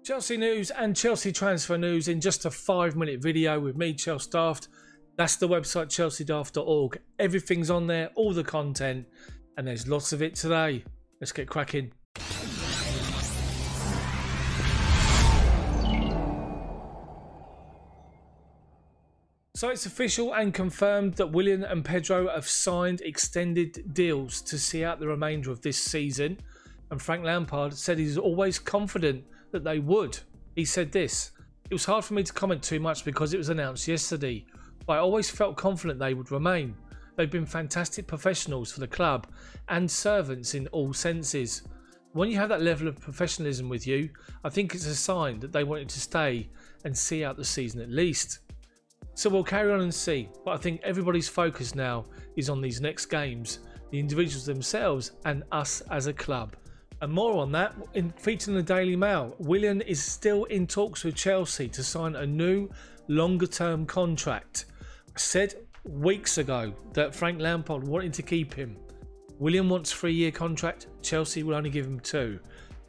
Chelsea news and Chelsea transfer news in just a 5-minute video with me, Chels Daft. That's the website, chelseadaft.org. Everything's on there, all the content, and there's lots of it today. Let's get cracking. So it's official and confirmed that Willian and Pedro have signed extended deals to see out the remainder of this season. And Frank Lampard said he's always confident that they would. He said this: "It was hard for me to comment too much because it was announced yesterday, but I always felt confident they would remain. They've been fantastic professionals for the club and servants in all senses. When you have that level of professionalism with you, I think it's a sign that they wanted to stay and see out the season at least. So we'll carry on and see, but I think everybody's focus now is on these next games, the individuals themselves and us as a club." And more on that, featured in the Daily Mail, Willian is still in talks with Chelsea to sign a new, longer-term contract. I said weeks ago that Frank Lampard wanted to keep him. Willian wants a 3-year contract, Chelsea will only give him 2.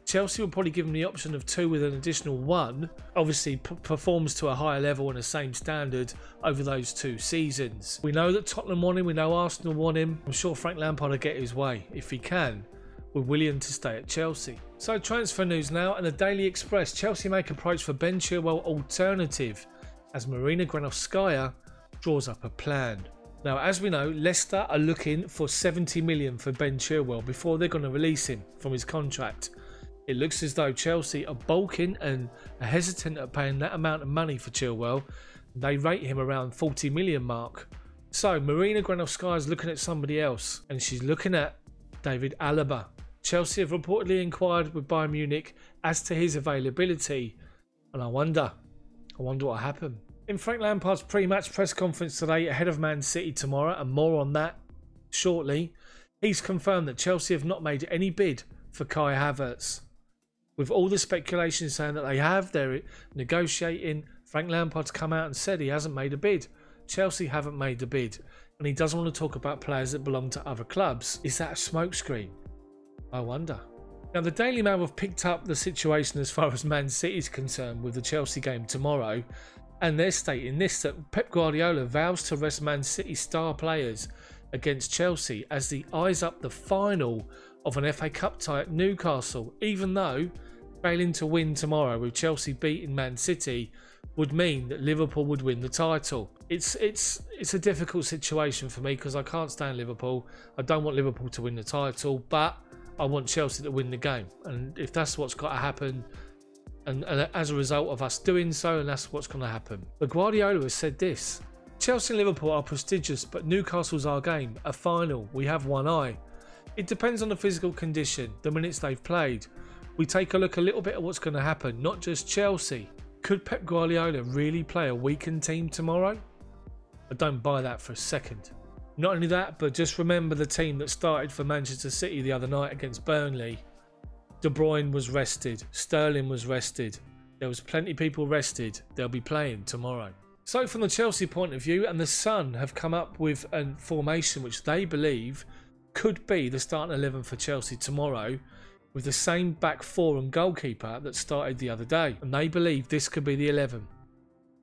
Chelsea will probably give him the option of 2 with an additional 1. Obviously performs to a higher level and the same standard over those 2 seasons. We know that Tottenham want him, we know Arsenal want him. I'm sure Frank Lampard will get his way, if he can, with Willian to stay at Chelsea. So transfer news now, and the Daily Express. Chelsea make approach for Ben Chilwell alternative as Marina Granovskaya draws up a plan. Now, as we know, Leicester are looking for 70 million for Ben Chilwell before they're going to release him from his contract. It looks as though Chelsea are balking and are hesitant at paying that amount of money for Chilwell. They rate him around 40 million mark. So Marina Granovskaya is looking at somebody else, and she's looking at David Alaba. Chelsea have reportedly inquired with Bayern Munich as to his availability, and I wonder what will happen. In Frank Lampard's pre-match press conference today ahead of Man City tomorrow, and more on that shortly, he's confirmed that Chelsea have not made any bid for Kai Havertz. With all the speculation saying that they have, they're negotiating, Frank Lampard's come out and said he hasn't made a bid. Chelsea haven't made a bid, and he doesn't want to talk about players that belong to other clubs. Is that a smokescreen? I wonder. Now, the Daily Mail have picked up the situation as far as Man City is concerned with the Chelsea game tomorrow, and they're stating this: that Pep Guardiola vows to rest Man City star players against Chelsea as he eyes up the final of an FA Cup tie at Newcastle, even though failing to win tomorrow with Chelsea beating Man City would mean that Liverpool would win the title. It's a difficult situation for me because I can't stand Liverpool. I don't want Liverpool to win the title, but I want Chelsea to win the game. And if that's what's got to happen, and as a result of us doing so, and that's what's going to happen. But Guardiola has said this: "Chelsea and Liverpool are prestigious, but Newcastle's our game, a final. We have one eye. It depends on the physical condition, the minutes they've played. We take a look a little bit at what's going to happen, not just Chelsea." Could Pep Guardiola really play a weakened team tomorrow? I don't buy that for a second. Not only that, but just remember the team that started for Manchester City the other night against Burnley. De Bruyne was rested, Sterling was rested. There was plenty of people rested. They'll be playing tomorrow. So from the Chelsea point of view, and the Sun have come up with a formation which they believe could be the starting 11 for Chelsea tomorrow, with the same back 4 and goalkeeper that started the other day. And they believe this could be the 11.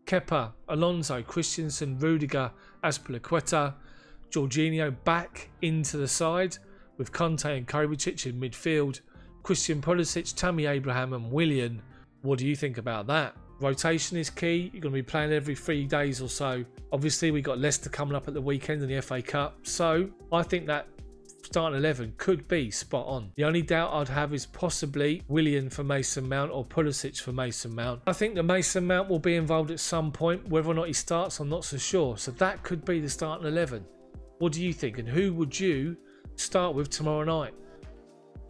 Kepa, Alonso, Christensen, Rudiger, Azpilicueta, Jorginho back into the side, with Conte and Kovacic in midfield, Christian Pulisic, Tammy Abraham and Willian. What do you think about that? Rotation is key. You're going to be playing every 3 days or so. Obviously, we got Leicester coming up at the weekend in the FA Cup, so I think that starting 11 could be spot on. The only doubt I'd have is possibly Willian for Mason Mount or Pulisic for Mason Mount. I think that Mason Mount will be involved at some point. Whether or not he starts, I'm not so sure. So that could be the starting 11. What do you think? And who would you start with tomorrow night?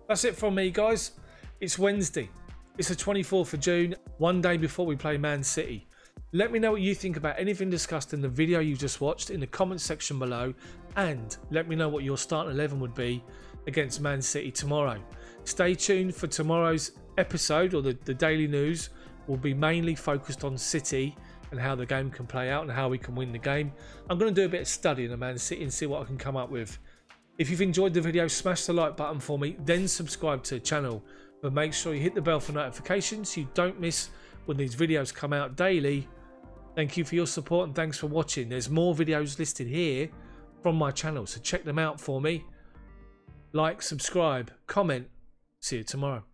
That's it from me, guys. It's Wednesday. It's the 24th of June, one day before we play Man City. Let me know what you think about anything discussed in the video you just watched in the comment section below, and let me know what your starting 11 would be against Man City tomorrow. Stay tuned for tomorrow's episode, or the daily news will be mainly focused on City and how the game can play out and how we can win the game. I'm going to do a bit of studying of Man City and see what I can come up with. If you've enjoyed the video, smash the like button for me, then subscribe to the channel But make sure you hit the bell for notifications so you don't miss when these videos come out daily. Thank you for your support and thanks for watching. There's more videos listed here from my channel, so check them out for me. Like, subscribe, comment. See you tomorrow.